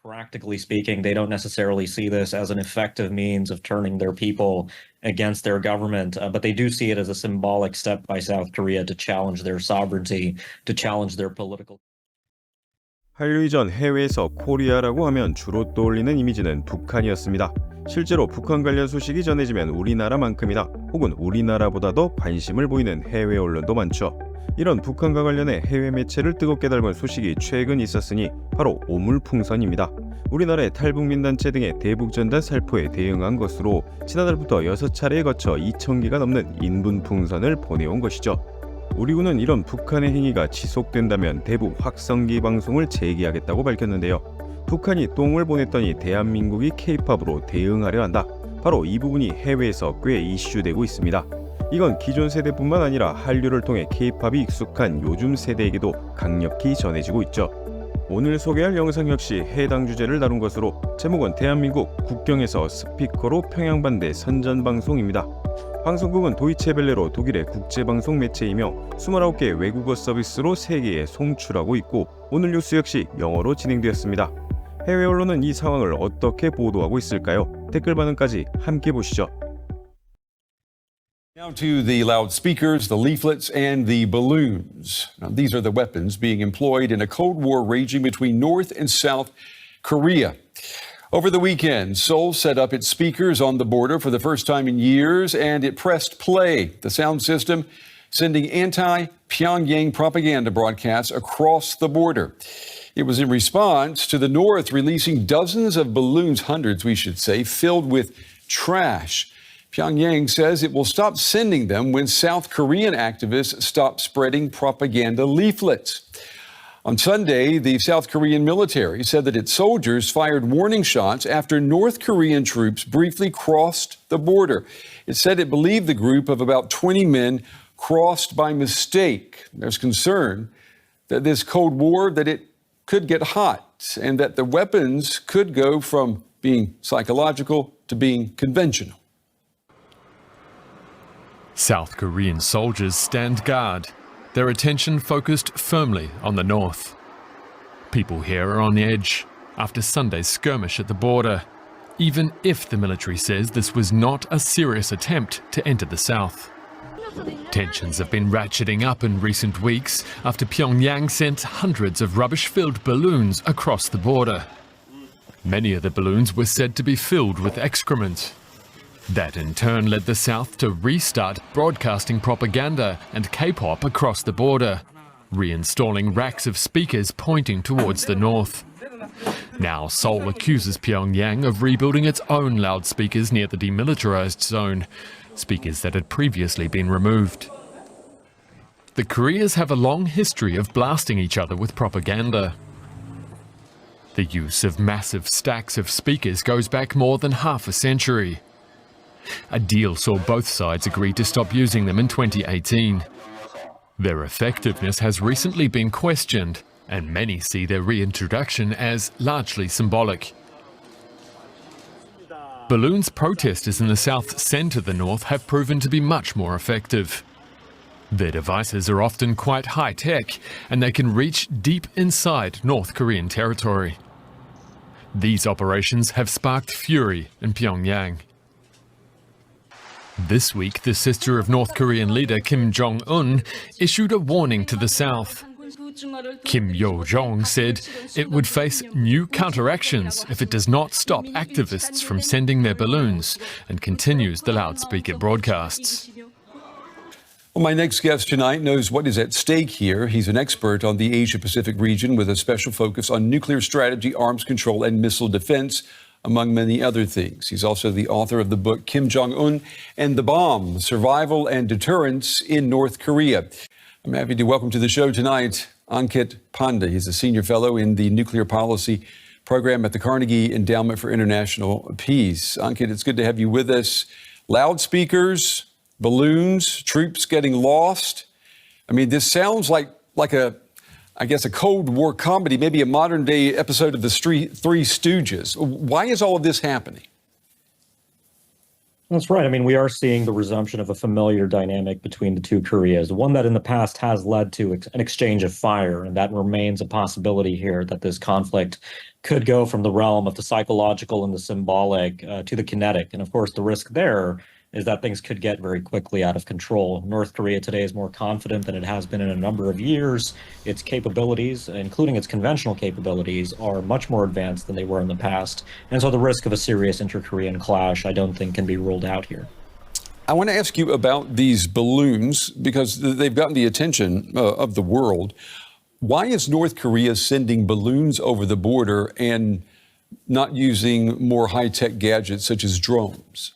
Practically speaking, they don't necessarily see this as an effective means of turning their people against their government, but they do see it as a symbolic step by South Korea to challenge their sovereignty, to challenge their political. 한류 이전 해외에서 코리아라고 하면 주로 떠올리는 이미지는 북한이었습니다. 실제로 북한 관련 소식이 전해지면 우리나라만큼이나 혹은 우리나라보다 더 관심을 보이는 해외 언론도 많죠. 이런 북한과 관련해 해외 매체를 뜨겁게 달군 소식이 최근 있었으니 바로 오물풍선입니다. 우리나라의 탈북민단체 등의 대북전단 살포에 대응한 것으로 지난달부터 6차례에 거쳐 2,000개가 넘는 인분풍선을 보내온 것이죠. 우리 군은 이런 북한의 행위가 지속된다면 대북 확성기 방송을 재개하겠다고 밝혔는데요. 북한이 똥을 보냈더니 대한민국이 K-팝으로 대응하려 한다. 바로 이 부분이 해외에서 꽤 이슈되고 있습니다. 이건 기존 세대뿐만 아니라 한류를 통해 K-팝이 익숙한 요즘 세대에게도 강력히 전해지고 있죠. 오늘 소개할 영상 역시 해당 주제를 다룬 것으로 제목은 대한민국 국경에서 스피커로 평양반대 선전방송입니다. 방송국은 도이체벨레로 독일의 국제방송 매체이며 29개 외국어 서비스로 세계에 송출하고 있고 오늘 뉴스 역시 영어로 진행되었습니다. 해외 언론은 이 상황을 어떻게 보도하고 있을까요? 댓글 반응까지 함께 보시죠. Now to the loudspeakers, the leaflets, and the balloons. Now, these are the weapons being employed in a Cold War raging between North and South Korea. Over the weekend, Seoul set up its speakers on the border for the first time in years, and it pressed play, the sound system sending anti-Pyongyang propaganda broadcasts across the border. It was in response to the North releasing dozens of balloons, hundreds we should say, filled with trash. Pyongyang says it will stop sending them when South Korean activists stop spreading propaganda leaflets. On Sunday, the South Korean military said that its soldiers fired warning shots after North Korean troops briefly crossed the border. It said it believed the group of about 20 men crossed by mistake. There's concern that this Cold War, that it could get hot and that the weapons could go from being psychological to being conventional. South Korean soldiers stand guard, their attention focused firmly on the north. People here are on edge after Sunday's skirmish at the border, even if the military says this was not a serious attempt to enter the south. Tensions have been ratcheting up in recent weeks after Pyongyang sent hundreds of rubbish-filled balloons across the border. Many of the balloons were said to be filled with excrement. That in turn led the South to restart broadcasting propaganda and K-pop across the border, reinstalling racks of speakers pointing towards the north. Now Seoul accuses Pyongyang of rebuilding its own loudspeakers near the demilitarized zone, speakers that had previously been removed. The Koreas have a long history of blasting each other with propaganda. The use of massive stacks of speakers goes back more than half a century. A deal saw both sides agree to stop using them in 2018. Their effectiveness has recently been questioned, and many see their reintroduction as largely symbolic. Balloons protesters in the South send to the North have proven to be much more effective. Their devices are often quite high-tech, and they can reach deep inside North Korean territory. These operations have sparked fury in Pyongyang. This week, the sister of North Korean leader Kim Jong-un issued a warning to the South. Kim Yo-jong said it would face new counteractions if it does not stop activists from sending their balloons and continues the loudspeaker broadcasts. Well, my next guest tonight knows what is at stake here. He's an expert on the Asia-Pacific region with a special focus on nuclear strategy, arms control, and missile defense, among many other things. He's also the author of the book Kim Jong-un and the Bomb, Survival and Deterrence in North Korea. I'm happy to welcome to the show tonight Ankit Panda. He's a senior fellow in the nuclear policy program at the Carnegie Endowment for International Peace. Ankit, it's good to have you with us. Loudspeakers, balloons, troops getting lost. I mean, this sounds like a Cold War comedy, maybe a modern day episode of the Three Stooges. Why is all of this happening? That's right. I mean, we are seeing the resumption of a familiar dynamic between the two Koreas, one that in the past has led to an exchange of fire, and that remains a possibility here that this conflict could go from the realm of the psychological and the symbolic to the kinetic. And of course, the risk there is that things could get very quickly out of control. North Korea today is more confident than it has been in a number of years. Its capabilities, including its conventional capabilities, are much more advanced than they were in the past. And so the risk of a serious inter-Korean clash, I don't think, can be ruled out here. I want to ask you about these balloons because they've gotten the attention of the world. Why is North Korea sending balloons over the border and not using more high-tech gadgets such as drones?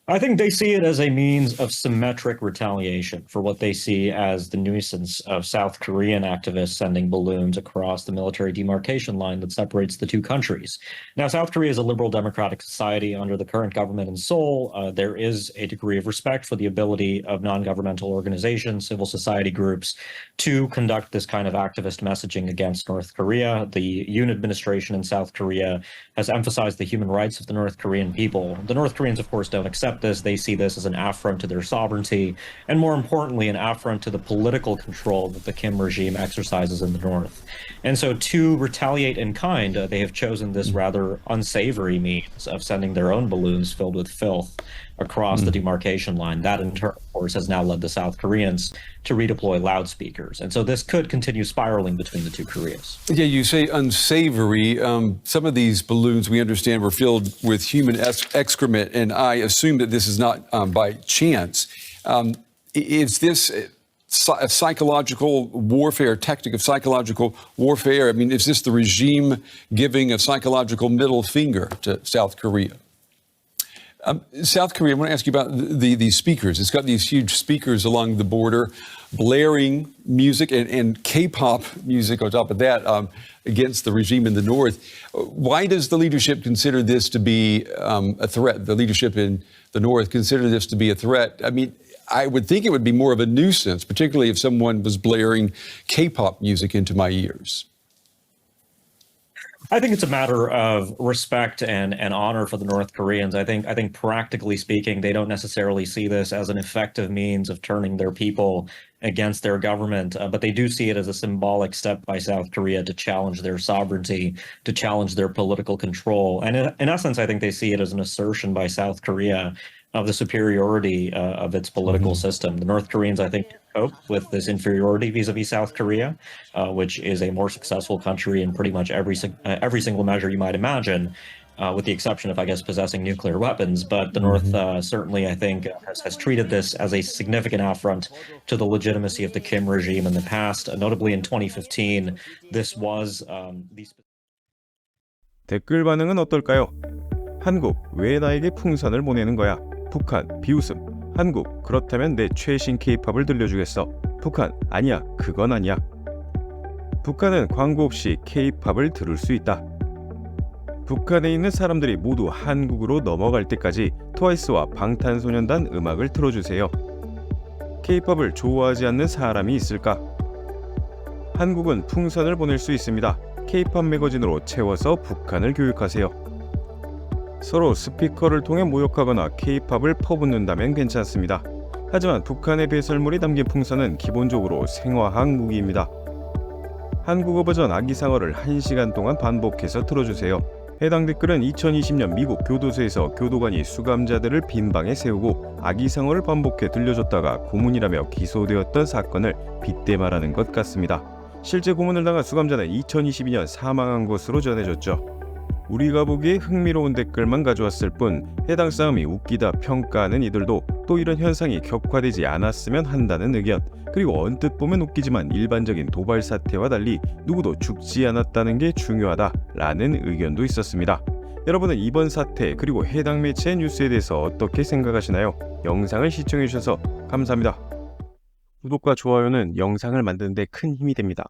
I think they see it as a means of symmetric retaliation for what they see as the nuisance of South Korean activists sending balloons across the military demarcation line that separates the two countries. Now, South Korea is a liberal democratic society under the current government in Seoul. There is a degree of respect for the ability of non-governmental organizations, civil society groups, to conduct this kind of activist messaging against North Korea. The Yoon administration in South Korea has emphasized the human rights of the North Korean people. The North Koreans, of course, don't accept this. They see this as an affront to their sovereignty, and more importantly, an affront to the political control that the Kim regime exercises in the North. And so to retaliate in kind, they have chosen this rather unsavory means of sending their own balloons filled with filth across the demarcation line. That, in turn, of course, has now led the South Koreans to redeploy loudspeakers. And so this could continue spiraling between the two Koreas. Yeah, you say unsavory. Some of these balloons, we understand, were filled with human excrement, and I assume that this is not by chance. Is this a psychological warfare, tactic of psychological warfare? I mean, is this the regime giving a psychological middle finger to South Korea? South Korea, I want to ask you about these speakers. It's got these huge speakers along the border, blaring music and K-pop music on top of that against the regime in the north. Why does the leadership consider this to be a threat? The leadership in the north consider this to be a threat? I mean, I would think it would be more of a nuisance, particularly if someone was blaring K-pop music into my ears. I think it's a matter of respect and honor for the North Koreans. I think practically speaking, they don't necessarily see this as an effective means of turning their people against their government, but they do see it as a symbolic step by South Korea to challenge their sovereignty, to challenge their political control. And in essence, I think they see it as an assertion by South Korea of the superiority of its political system. The North Koreans, I think, cope with this inferiority vis-a-vis South Korea, which is a more successful country in pretty much every single measure you might imagine, with the exception of, I guess, possessing nuclear weapons. But the North certainly, I think, has treated this as a significant affront to the legitimacy of the Kim regime in the past. Notably in 2015, this was 댓글 반응은 어떨까요? 한국, 왜 나에게 풍선을 보내는 거야? 북한, 비웃음. 한국, 그렇다면 내 최신 K-팝을 들려주겠어. 북한, 아니야, 그건 아니야. 북한은 광고 없이 K-팝을 들을 수 있다. 북한에 있는 사람들이 모두 한국으로 넘어갈 때까지 트와이스와 방탄소년단 음악을 틀어주세요. K-팝을 좋아하지 않는 사람이 있을까? 한국은 풍선을 보낼 수 있습니다. K-팝 매거진으로 채워서 북한을 교육하세요. 서로 스피커를 통해 모욕하거나 K-팝을 퍼붓는다면 괜찮습니다. 하지만 북한의 배설물이 담긴 풍선은 기본적으로 생화학 무기입니다. 한국어 버전 아기상어를 1시간 동안 반복해서 틀어주세요. 해당 댓글은 2020년 미국 교도소에서 교도관이 수감자들을 빈방에 세우고 아기상어를 반복해 들려줬다가 고문이라며 기소되었던 사건을 빗대 말하는 것 같습니다. 실제 고문을 당한 수감자는 2022년 사망한 것으로 전해졌죠. 우리가 보기에 흥미로운 댓글만 가져왔을 뿐 해당 싸움이 웃기다 평가하는 이들도 또 이런 현상이 격화되지 않았으면 한다는 의견, 그리고 언뜻 보면 웃기지만 일반적인 도발 사태와 달리 누구도 죽지 않았다는 게 중요하다라는 의견도 있었습니다. 여러분은 이번 사태 그리고 해당 매체의 뉴스에 대해서 어떻게 생각하시나요? 영상을 시청해주셔서 감사합니다. 구독과 좋아요는 영상을 만드는 데 큰 힘이 됩니다.